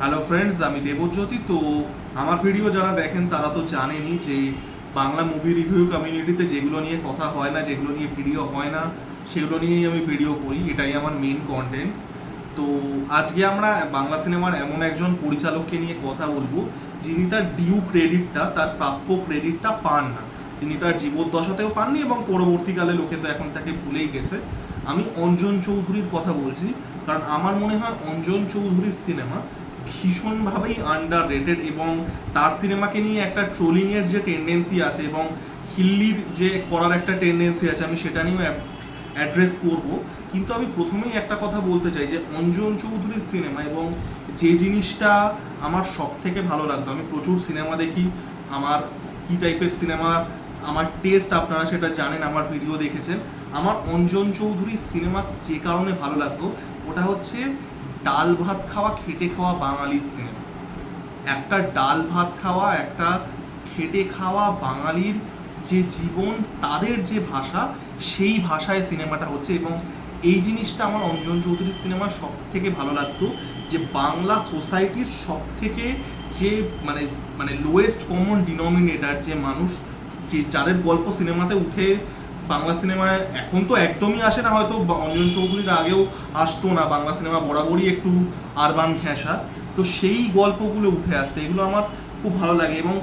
Hello friends, আমি দেবজ্যোতি। তো আমার ভিডিও যারা দেখেন তারা তো জানেনই যে বাংলা মুভি রিভিউ কমিউনিটিতে যেগুলো নিয়ে কথা হয় না, যেগুলো নিয়ে ভিডিও হয় না, সেগুলো নিয়েই আমি ভিডিও করি। এটাই আমার মেন কন্টেন্ট। তো আজকে আমরা বাংলা সিনেমার এমন একজন পরিচালককে নিয়ে কথা বলবো যিনি তার ডিউ ক্রেডিটটা, তার প্রাপ্য ক্রেডিটটা পান না। তিনি তার জীবদ্দশাতেও পাননি এবং পরবর্তীকালে লোকে তো এখন তাকে ভুলেই গেছে। আমি অঞ্জন চৌধুরীর কথা বলছি, কারণ আমার মনে হয় অঞ্জন চৌধুরীর সিনেমা ভীষণভাবেই আন্ডার রেটেড এবং তার সিনেমাকে নিয়ে একটা ট্রোলিংয়ের যে টেন্ডেন্সি আছে এবং হিল্লির যে করার একটা টেন্ডেন্সি আছে, আমি সেটা নিয়েও অ্যাড্রেস করব। কিন্তু আমি প্রথমেই একটা কথা বলতে চাই যে অঞ্জন চৌধুরীর সিনেমা এবং যে জিনিসটা আমার সব থেকে ভালো লাগতো, আমি প্রচুর সিনেমা দেখি, আমার কী টাইপের সিনেমা আমার টেস্ট আপনারা সেটা জানেন, আমার ভিডিও দেখেছেন। আমার অঞ্জন চৌধুরীর সিনেমা যে কারণে ভালো লাগতো ওটা হচ্ছে ডাল ভাত খাওয়া, খেটে খাওয়া বাঙালির সিনেমা। একটা ডাল ভাত খাওয়া, একটা খেটে খাওয়া বাঙালির যে জীবন, তাদের যে ভাষা, সেই ভাষায় সিনেমাটা হচ্ছে। এবং এই জিনিসটা আমার অঞ্জন চৌধুরীর সিনেমা সব থেকে ভালো লাগতো, যে বাংলা সোসাইটির সব থেকে যে মানে মানে লোয়েস্ট কমন ডিনোমিনেটার যে মানুষ, যে যাদের গল্প সিনেমাতে উঠে, বাংলা সিনেমায় এখন তো একদমই আসে না, হয়তো অঞ্জন চৌধুরীর আগেও আসতো না, বাংলা সিনেমা বরাবরই একটু আরবান ঘেঁষা, তো সেই গল্পগুলো উঠে আসতো, এগুলো আমার খুব ভালো লাগে। এবং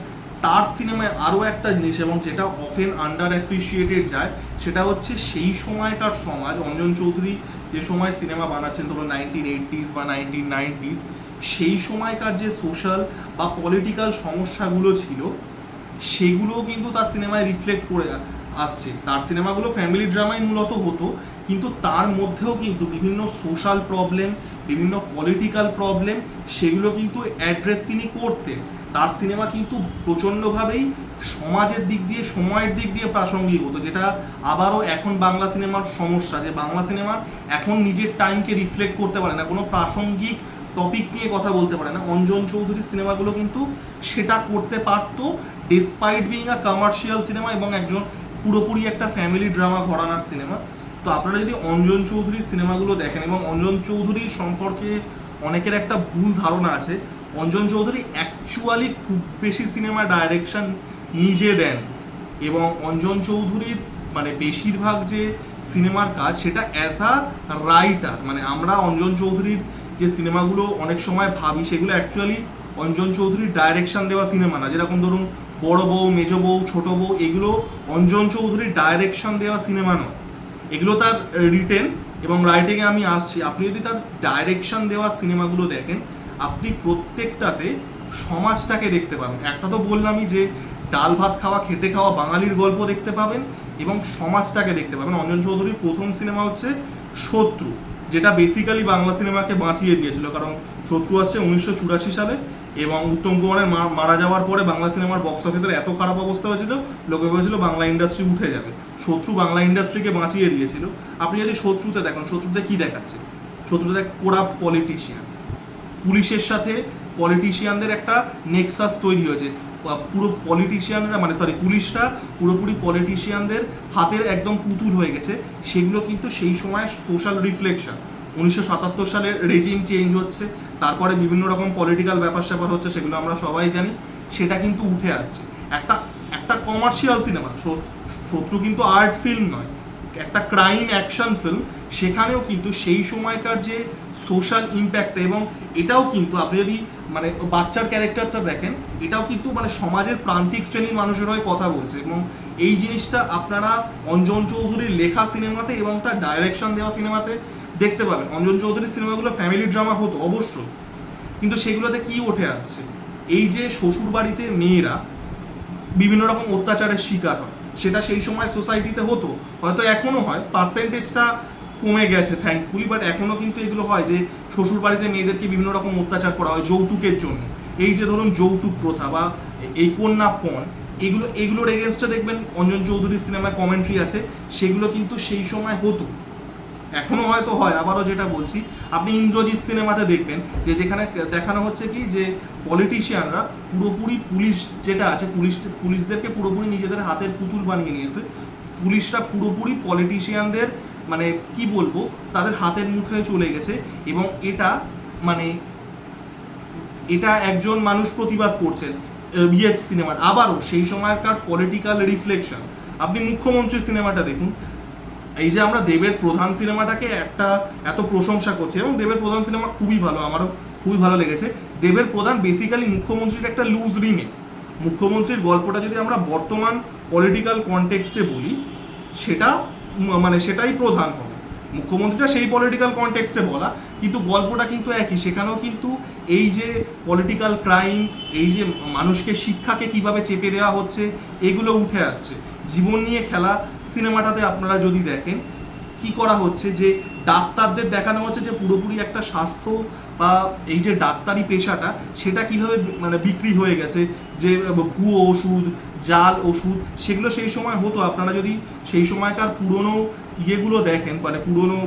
তার সিনেমায় আরও একটা জিনিস, এবং যেটা অফেন আন্ডার অ্যাপ্রিসিয়েটেড যায়, সেটা হচ্ছে সেই সময়কার সমাজ। অঞ্জন চৌধুরী যে সময় সিনেমা বানাচ্ছেন, ধরো 1980s বা 1990s, সেই সময়কার যে সোশ্যাল বা পলিটিক্যাল সমস্যাগুলো ছিল, সেগুলোও কিন্তু তার সিনেমায় রিফ্লেক্ট করে আসছে। তার সিনেমাগুলো ফ্যামিলি ড্রামাই মূলত হতো, কিন্তু তার মধ্যেও কিন্তু বিভিন্ন সোশ্যাল প্রবলেম, বিভিন্ন পলিটিক্যাল প্রবলেম, সেগুলো কিন্তু অ্যাড্রেস তিনি করতেন। তার সিনেমা কিন্তু প্রচণ্ডভাবেই সমাজের দিক দিয়ে, সময়ের দিক দিয়ে প্রাসঙ্গিক হতো, যেটা আবারও এখন বাংলা সিনেমার সমস্যা, যে বাংলা সিনেমার এখন নিজের টাইমকে রিফ্লেক্ট করতে পারে না, কোনো প্রাসঙ্গিক টপিক নিয়ে কথা বলতে পারে না। অঞ্জন চৌধুরীর সিনেমাগুলো কিন্তু সেটা করতে পারতো, despite being a commercial cinema এবং একজন পুরোপুরি একটা ফ্যামিলি ড্রামা ঘরানার সিনেমা। তো আপনারা যদি অঞ্জন চৌধুরীর সিনেমাগুলো দেখেন, এবং অঞ্জন চৌধুরীর সম্পর্কে অনেকের একটা ভুল ধারণা আছে, অঞ্জন চৌধুরী অ্যাকচুয়ালি খুব বেশি সিনেমা ডাইরেকশন নিজে দেন, এবং অঞ্জন চৌধুরীর মানে বেশিরভাগ যে সিনেমার কাজ, সেটা অ্যাজ আ রাইটার। মানে আমরা অঞ্জন চৌধুরীর যে সিনেমাগুলো অনেক সময় ভাবি, সেগুলো অ্যাকচুয়ালি অঞ্জন চৌধুরীর ডাইরেকশন দেওয়া সিনেমা না। যেরকম ধরুন বড় বউ, মেজ বউ, ছোট বউ, এগুলো অঞ্জন চৌধুরীর ডাইরেকশন দেওয়া সিনেমা নয়, এগুলো তার রিটেন এবং রাইটিংয়ে আমি আসছি। আপনি যদি তার ডাইরেকশন দেওয়া সিনেমাগুলো দেখেন, আপনি প্রত্যেকটাতে সমাজটাকে দেখতে পাবেন। একটা তো বললামই যে ডাল ভাত খাওয়া, খেটে খাওয়া বাঙালির গল্প দেখতে পাবেন এবং সমাজটাকে দেখতে পাবেন। অঞ্জন চৌধুরীর প্রথম সিনেমা হচ্ছে শত্রু, যেটা বেসিক্যালি বাংলা সিনেমাকে বাঁচিয়ে দিয়েছিল, কারণ শত্রু আসছে 1984 সালে, এবং উত্তম কুমারের মারা যাওয়ার পরে বাংলা সিনেমার বক্স অফিসের এত খারাপ অবস্থা হয়েছিল, লোকে ভেবেছিল বাংলা ইন্ডাস্ট্রি উঠে যাবে। শত্রু বাংলা ইন্ডাস্ট্রিকে বাঁচিয়ে দিয়েছিল। আপনি যদি শত্রুতে দেখেন, শত্রুতে কি দেখাচ্ছে? শত্রুতে কোরাপ্ট পলিটিশিয়ান, পুলিশের সাথে পলিটিশিয়ানদের একটা নেক্সাস তৈরি হয়েছে। পুরো পলিটিশিয়ানরা পুলিশরা পুরোপুরি পলিটিশিয়ানদের হাতের একদম পুতুল হয়ে গেছে। সেগুলো কিন্তু সেই সময় সোশ্যাল রিফ্লেকশন। 1977 সালে রেজিম চেঞ্জ হচ্ছে, তারপরে বিভিন্ন রকম পলিটিক্যাল ব্যাপার স্যাপার হচ্ছে, সেগুলো আমরা সবাই জানি। সেটা কিন্তু উঠে আসছে। একটা একটা কমার্শিয়াল সিনেমা, শত্রু কিন্তু আর্ট ফিল্ম নয়, একটা ক্রাইম অ্যাকশন ফিল্ম। সেখানেও কিন্তু সেই সময়কার যে সোশ্যাল ইম্প্যাক্ট, এবং এটাও কিন্তু আপনি যদি মানে বাচ্চার ক্যারেক্টারটা দেখেন, এটাও কিন্তু মানে সমাজের প্রান্তিক শ্রেণীর মানুষের হয়ে কথা বলছে। এবং এই জিনিসটা আপনারা অঞ্জন চৌধুরীর লেখা সিনেমাতে এবং তার ডাইরেকশন দেওয়া সিনেমাতে দেখতে পাবেন। অঞ্জন চৌধুরীর সিনেমাগুলো ফ্যামিলি ড্রামা হতো অবশ্যই, কিন্তু সেগুলোতে কি উঠে আসছে? এই যে শ্বশুর বাড়িতে মেয়েরা বিভিন্ন রকম অত্যাচারের শিকার হয়, সেটা সেই সময় সোসাইটিতে হতো, হয়তো এখনো হয়, পার্সেন্টেজটা কমে গেছে থ্যাঙ্কফুলি, বাট এখনো কিন্তু এগুলো হয় যে শ্বশুর বাড়িতে মেয়েদেরকে বিভিন্ন রকম অত্যাচার করা হয় যৌতুকের জন্য। এই যে ধরুন যৌতুক প্রথা বা এই কন্যা পণ, এগুলোর এগেনস্টে দেখবেন অঞ্জন চৌধুরীর সিনেমায় কমেন্ট্রি আছে, সেগুলো কিন্তু সেই সময় হতো, এখনো হয়তো হয়। আবারও যেটা বলছি, আপনি ইন্দ্রজিৎ সিনেমাতে দেখবেন যে যেখানে দেখানো হচ্ছে কি, যে পলিটিশিয়ানরা পুরোপুরি, পুলিশ যেটা আছে, পুলিশদেরকে পুরোপুরি নিজেদের হাতের পুতুল বানিয়ে নিয়েছে। পুলিশরা পুরোপুরি পলিটিশিয়ানদের মানে কি বলবো, তাদের হাতের মুঠোয় চলে গেছে। এবং এটা মানে এটা একজন মানুষ প্রতিবাদ করছেন বিএচ সিনেমার। আবারও সেই সময়কার পলিটিক্যাল রিফ্লেকশন। আপনি মুখ্যমন্ত্রী সিনেমাটা দেখুন, এই যে আমরা দেবের প্রধান সিনেমাটাকে একটা এত প্রশংসা করছি, এবং দেবের প্রধান সিনেমা খুবই ভালো, আমারও খুবই ভালো লেগেছে। দেবের প্রধান বেসিক্যালি মুখ্যমন্ত্রীর একটা লুজ রিমেক। মুখ্যমন্ত্রীর গল্পটা যদি আমরা বর্তমান পলিটিক্যাল কনটেক্সটে বলি, সেটা মানে সেটাই প্রধান হবে। মুখ্যমন্ত্রীটা সেই পলিটিক্যাল কনটেক্সটে বলা, কিন্তু গল্পটা কিন্তু একই। সেখানেও কিন্তু এই যে পলিটিক্যাল ক্রাইম, এই যে মানুষকে শিক্ষাকে কিভাবে চেপে দেওয়া হচ্ছে, এগুলো উঠে আসছে। জীবন নিয়ে খেলা সিনেমাটাতে আপনারা যদি দেখেন, কি করা হচ্ছে যে ডাক্তারদের দেখানো হচ্ছে যে পুরোপুরি একটা স্বাস্থ্য বা এই যে ডাক্তারি পেশাটা, সেটা কিভাবে মানে বিক্রি হয়ে গেছে, যে ভুয়ো ওষুধ, জাল ওষুধ, সেগুলো সেই সময় হতো। আপনারা যদি সেই সময়কার পুরনো ইয়েগুলো দেখেন, মানে পুরনো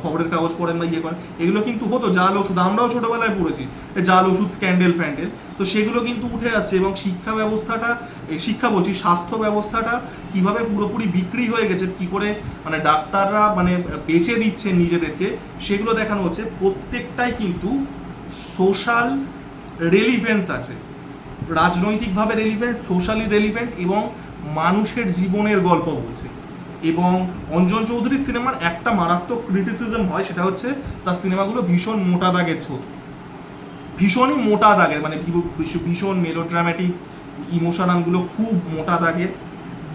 খবরের কাগজ পড়েন বা ইয়ে করেন, এগুলো কিন্তু হতো জাল ওষুধ। আমরাও ছোটোবেলায় পড়েছি জাল ওষুধ, স্ক্যান্ডেল ফ্যান্ডেল। তো সেগুলো কিন্তু উঠে যাচ্ছে, এবং শিক্ষা ব্যবস্থাটা, শিক্ষা বলছি স্বাস্থ্য ব্যবস্থাটা কিভাবে পুরোপুরি বিক্রি হয়ে গেছে, কি করে মানে ডাক্তাররা মানে বেছে দিচ্ছেন নিজেদেরকে, সেগুলো দেখানো হচ্ছে। প্রত্যেকটাই কিন্তু সোশ্যাল রেলিভেন্স আছে, রাজনৈতিকভাবে রেলিভেন্ট, সোশ্যালি রেলিভেন্ট, এবং মানুষের জীবনের গল্প বলছে। এবং অঞ্জন চৌধুরীর সিনেমার একটা মারাত্মক ক্রিটিসিজম হয়, সেটা হচ্ছে তার সিনেমাগুলো ভীষণ মোটা দাগের ছোট, ভীষণই মোটা দাগের, মানে ভীষণ মেলোড্রামেটিক, ইমোশনালগুলো খুব মোটা দাগের।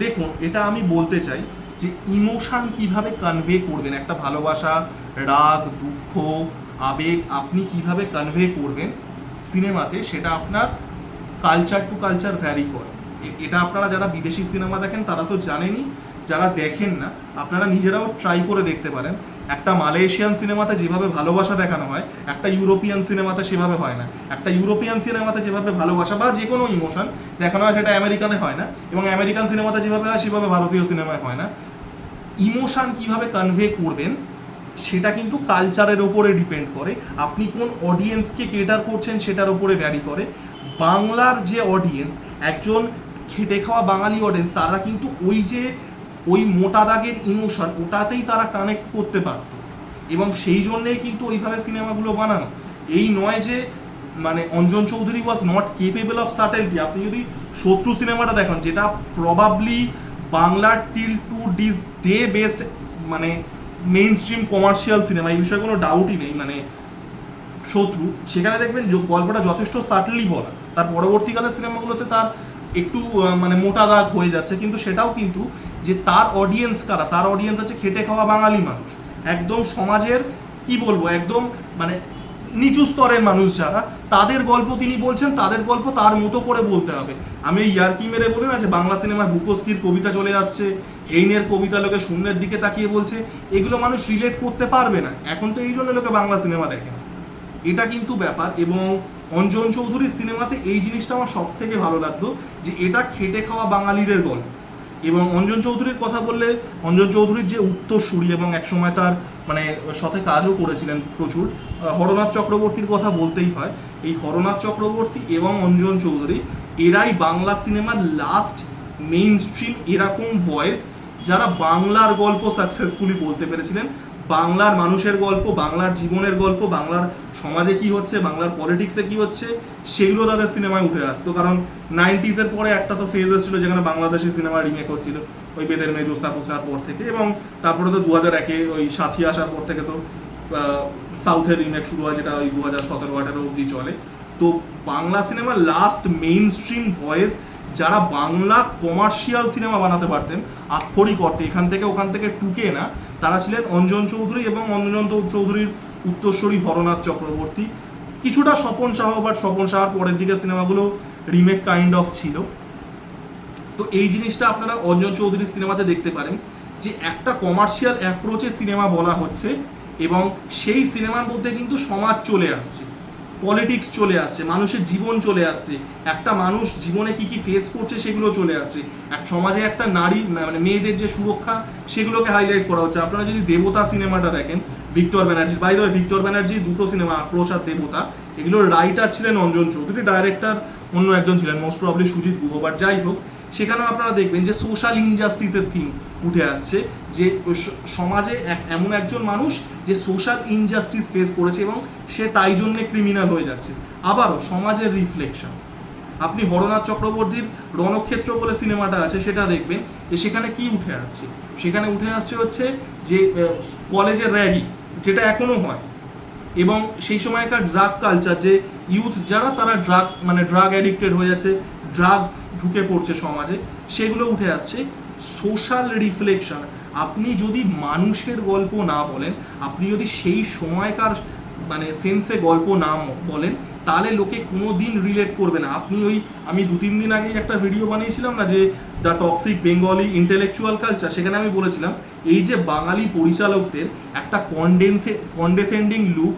দেখুন, এটা আমি বলতে চাই যে ইমোশন কিভাবে কনভে করবেন, একটা ভালোবাসা, রাগ, দুঃখ, আবেগ আপনি কিভাবে কনভে করবেন সিনেমাতে, সেটা আপনার কালচার টু কালচার ভ্যারি করে। এটা আপনারা যারা বিদেশি সিনেমা দেখেন তারা তো জানেনই, যারা দেখেন না আপনারা নিজেরাও ট্রাই করে দেখতে পারেন। একটা মালয়েশিয়ান সিনেমাতে যেভাবে ভালোবাসা দেখানো হয়, একটা ইউরোপিয়ান সিনেমাতে সেভাবে হয় না। একটা ইউরোপিয়ান সিনেমাতে যেভাবে ভালোবাসা বা যে কোনো ইমোশন দেখানো হয়, সেটা আমেরিকানে হয় না, এবং আমেরিকান সিনেমাতে যেভাবে হয় সেভাবে ভারতীয় সিনেমায় হয় না। ইমোশন কিভাবে কনভে করবেন সেটা কিন্তু কালচারের ওপরে ডিপেন্ড করে, আপনি কোন অডিয়েন্সকে কেটার করছেন সেটার ওপরে ভ্যারি করে। বাংলার যে অডিয়েন্স, একজন খেটে খাওয়া বাঙালি অডিয়েন্স, তারা কিন্তু ওই মোটা দাগের ইমোশন, ওটাতেই তারা কানেক্ট করতে পারত, এবং সেই জন্যেই কিন্তু ওইভাবে সিনেমাগুলো বানানো। এই নয় যে মানে Anjan Chowdhury was not capable of subtlety. আপনি যদি শত্রু সিনেমাটা দেখেন, যেটা প্রবাবলি বাংলার till to this day best মানে মেইন স্ট্রিম কমার্শিয়াল সিনেমা, এই বিষয়ে কোনো ডাউটই নেই, মানে শত্রু, সেখানে দেখবেন গল্পটা যথেষ্ট সাটলি বলা। তার পরবর্তীকালে সিনেমাগুলোতে তার একটু মানে মোটা দাগ হয়ে যাচ্ছে, কিন্তু সেটাও কিন্তু যে তার অডিয়েন্স কারা, তার অডিয়েন্স আছে খেটে খাওয়া বাঙালি মানুষ, একদম সমাজের কি বলবো, একদম মানে নিচু স্তরের মানুষ যারা, তাদের গল্প তিনি বলছেন, তাদের গল্প তার মতো করে বলতে হবে। আমি এই ইয়ার্কি মেরে বলি না যে বাংলা সিনেমায় বুকোস্কির কবিতা চলে যাচ্ছে, এইনের কবিতা লোকে শূন্যের দিকে তাকিয়ে বলছে, এগুলো মানুষ রিলেট করতে পারবে না। এখন তো এই জন্য লোকে বাংলা সিনেমা দেখে না, এটা কিন্তু ব্যাপার। এবং অঞ্জন চৌধুরীর সিনেমাতে এই জিনিসটা আমার সব থেকে ভালো লাগতো, যে এটা খেটে খাওয়া বাঙালিদের গল্প। এবং অঞ্জন চৌধুরীর কথা বললে, অঞ্জন চৌধুরীর যে উত্তরসূরি, এবং একসময় তার মানে সাথে কাজও করেছিলেন প্রচুর, হরনাথ চক্রবর্তীর কথা বলতেই হয়। এই হরনাথ চক্রবর্তী এবং অঞ্জন চৌধুরী, এরাই বাংলা সিনেমার লাস্ট মেইন স্ট্রিম এরকম ভয়েস, যারা বাংলার গল্প সাকসেসফুলি বলতে পেরেছিলেন। বাংলার মানুষের গল্প, বাংলার জীবনের গল্প, বাংলার সমাজে কি হচ্ছে, বাংলার পলিটিক্সে কি হচ্ছে, সেগুলো তাদের সিনেমায় উঠে আসতো। কারণ 90s পরে একটা তো ফেজ এসেছিল যেখানে বাংলাদেশি সিনেমা রিমেক হচ্ছিল, ওই বেদের মেয়ে, জ্যোৎস্না ফুসনার পর থেকে, এবং তারপরে তো 2001-এ ওই সাথী আসার পর থেকে তো সাউথের রিমেক শুরু হয়, যেটা ওই 2017-18 অবধি চলে। তো বাংলা সিনেমার লাস্ট মেইন স্ট্রিম ভয়েস, যারা বাংলা কমার্শিয়াল সিনেমা বানাতে পারতেন আক্ষরিক অর্থে, এখান থেকে ওখান থেকে টুকে না, তারা ছিলেন অঞ্জন চৌধুরী এবং অঞ্জন চৌধুরীর উত্তরসূরি হরনাথ চক্রবর্তী। কিছুটা স্বপন সাহা, বাট স্বপন সাহার পরের দিকে সিনেমাগুলো রিমেক কাইন্ড অফ ছিল। তো এই জিনিসটা আপনারা অঞ্জন চৌধুরীর সিনেমাতে দেখতে পারেন, যে একটা কমার্শিয়াল অ্যাপ্রোচে সিনেমা বলা হচ্ছে, এবং সেই সিনেমার মধ্যে কিন্তু সমাজ চলে আসছে, পলিটিক্স চলে আসছে, মানুষের জীবন চলে আসছে, একটা মানুষ জীবনে কি কি ফেস করছে সেগুলো চলে আসছে, এক সমাজে একটা নারী মানে মেয়েদের যে সুরক্ষা, সেগুলোকে হাইলাইট করা হচ্ছে। আপনারা যদি দেবতা সিনেমাটা দেখেন, Victor Banerjee, by the way Victor Banerjee দুটো সিনেমা, আক্রোশ আর দেবতা, এগুলোর রাইটার ছিলেন অঞ্জন চৌধুরী, ডাইরেক্টর অন্য একজন ছিলেন, most probably Sujit Guha, but যাই হোক, সেখানেও আপনারা দেখবেন যে সোশ্যাল ইনজাস্টিসের থিম উঠে আসছে, যে সমাজে এমন একজন মানুষ যে সোশ্যাল ইনজাস্টিস ফেস করেছে এবং সে তাই জন্যে ক্রিমিনাল হয়ে যাচ্ছে। আবারও সমাজের রিফ্লেকশন, আপনি হরনাথ চক্রবর্তীর রণক্ষেত্র বলে সিনেমাটা আছে, সেটা দেখবেন যে সেখানে কি উঠে আসছে, সেখানে উঠে আসছে হচ্ছে যে কলেজের র্যাগিং, যেটা এখনো হয়, এবং সেই সময়কার ড্রাগ কালচার, যে ইউথ যারা তারা ড্রাগ অ্যাডিক্টেড হয়ে যাচ্ছে, ড্রাগস ঢুকে পড়ছে সমাজে, সেগুলো উঠে আসছে। সোশ্যাল রিফ্লেকশন, আপনি যদি মানুষের গল্প না বলেন, আপনি যদি সেই সময়কার সেন্সে গল্প না বলেন, তাহলে লোকে কোনো দিন রিলেট করবে না। আপনি আমি 2-3 দিন আগেই একটা ভিডিও বানিয়েছিলাম না, যে the toxic Bengali intellectual culture, সেখানে আমি বলেছিলাম এই যে বাঙালি পরিচালকদের একটা কন্ডেসেন্ডিং লুক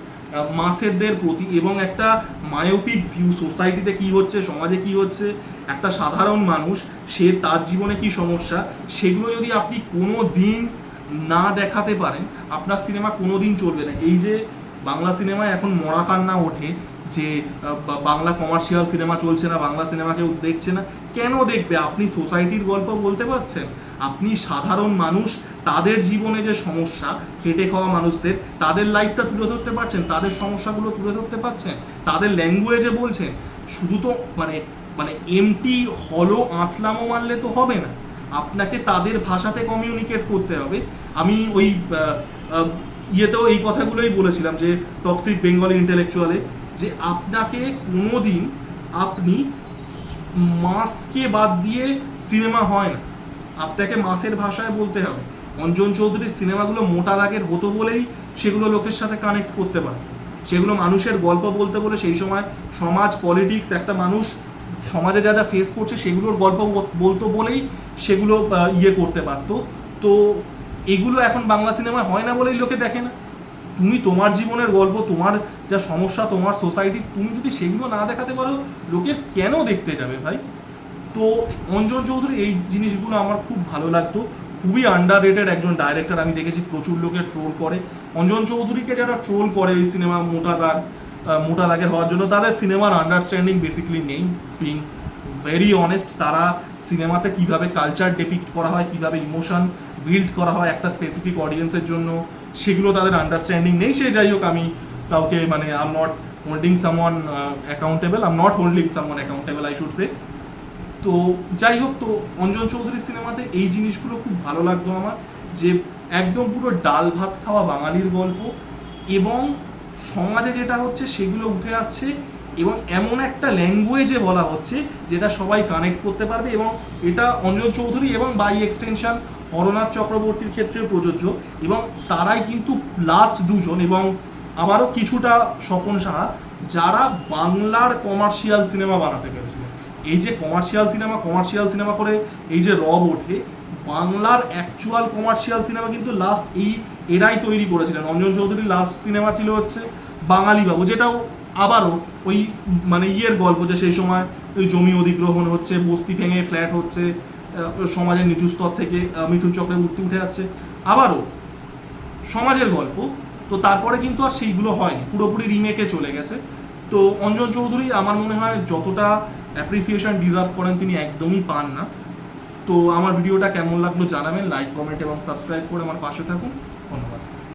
মাসেরদের প্রতি, এবং একটা মায়োপিক ভিউ সোসাইটিতে কি হচ্ছে, সমাজে কি হচ্ছে, একটা সাধারণ মানুষ সে তার জীবনে কি সমস্যা, সেগুলো যদি আপনি কোনো দিন না দেখাতে পারেন, আপনার সিনেমা কোনো দিন চলবে না। এই যে বাংলা সিনেমায় এখন মরা কান্না ওঠে যে বাংলা কমার্শিয়াল সিনেমা চলছে না, বাংলা সিনেমা কেউ দেখছে না, কেন দেখবে? আপনি সোসাইটির গল্প বলতে পারছেন, আপনি সাধারণ মানুষ তাদের জীবনে যে সমস্যা, খেটে খাওয়া মানুষদের তাদের লাইফটা তুলে ধরতে পারছেন, তাদের সমস্যাগুলো তুলে ধরতে পারছেন, তাদের ল্যাঙ্গুয়েজে বলছেন। শুধু তো এমটি হলো আঁচলামো মারলে তো হবে না, আপনাকে তাদের ভাষাতে কমিউনিকেট করতে হবে। আমি ইয়েতেও এই কথাগুলোই বলেছিলাম যে টক্সিক বেঙ্গলি ইন্টেলেকচুয়ালে, যে আপনাকে কোনোদিন আপনি মাসকে বাদ দিয়ে সিনেমা হয় না, আপনাকে মাসের ভাষায় বলতে হবে। অঞ্জন চৌধুরীর সিনেমাগুলো মোটা দাগের হতো বলেই সেগুলো লোকের সাথে কানেক্ট করতে পারত, সেগুলো মানুষের গল্প বলতে বলে সেই সময় সমাজ পলিটিক্স, একটা মানুষ সমাজে যা যা ফেস করছে সেগুলোর গল্প বলতো বলেই সেগুলো করতে পারতো। তো এগুলো এখন বাংলা সিনেমায় হয় না বলেই লোকে দেখে না। তুমি তোমার জীবনের গল্প, তোমার যা সমস্যা, তোমার সোসাইটি, তুমি যদি সেগুলো না দেখাতে পারো, লোকের কেন দেখতে যাবে ভাই? তো অঞ্জন চৌধুরী এই জিনিসগুলো আমার খুব ভালো লাগতো, খুবই আন্ডাররেটেড একজন ডাইরেক্টর। আমি দেখেছি প্রচুর লোকে ট্রোল করে অঞ্জন চৌধুরীকে, যারা ট্রোল করে এই সিনেমা মোটা দাগের হওয়ার জন্য, তাদের সিনেমার আন্ডারস্ট্যান্ডিং বেসিক্যালি নেই, বিং ভেরি অনেস্ট। তারা সিনেমাতে কিভাবে কালচার ডেপিক্ট করা হয়, কিভাবে ইমোশন বিল্ড করা হয় একটা স্পেসিফিক অডিয়েন্সের জন্য, সেগুলো তাদের আন্ডারস্ট্যান্ডিং নেই। সে যাই হোক, আমি কাউকে I am not holding someone accountable, I am not holding someone accountable I should say. তো যাই হোক, তো অঞ্জন চৌধুরীর সিনেমাতে এই জিনিসগুলো খুব ভালো লাগতো আমার, যে একদম পুরো ডাল ভাত খাওয়া বাঙালির গল্প, এবং সমাজে যেটা হচ্ছে সেগুলো উঠে আসছে, এবং এমন একটা ল্যাঙ্গুয়েজে বলা হচ্ছে যেটা সবাই কানেক্ট করতে পারবে। এবং এটা অঞ্জন চৌধুরী এবং বাই এক্সটেনশন হরনাথ চক্রবর্তীর ক্ষেত্রে প্রযোজ্য, এবং তারাই কিন্তু লাস্ট দুজন, এবং আবারও কিছুটা স্বপন সাহা, যারা বাংলার কমার্শিয়াল সিনেমা বানাতে পেরেছিল। এই যে কমার্শিয়াল সিনেমা করে এই যে রব ওঠে, বাংলার অ্যাকচুয়াল কমার্শিয়াল সিনেমা কিন্তু লাস্ট এরাই তৈরি করেছিলেন। অঞ্জন চৌধুরীর লাস্ট সিনেমা ছিল হচ্ছে বাঙালি বাবু, যেটাও আবারও ওই গল্প, যে সেই সময় ওই জমি অধিগ্রহণ হচ্ছে, বস্তি ভেঙে ফ্ল্যাট হচ্ছে, সমাজের নিচু স্তর থেকে মিঠুন চক্রবর্তী উঠে আসছে, আবারও সমাজের গল্প। তো তারপরে কিন্তু আর সেইগুলো হয়নি, পুরোপুরি রিমেকে চলে গেছে। তো অঞ্জন চৌধুরী আমার মনে হয় যতটা অ্যাপ্রিসিয়েশন ডিজার্ভ করেন তিনি একদমই পান না। তো আমার ভিডিওটা কেমন লাগলো জানাবেন, লাইক, কমেন্ট এবং সাবস্ক্রাইব করে আমার পাশে থাকুন। ধন্যবাদ।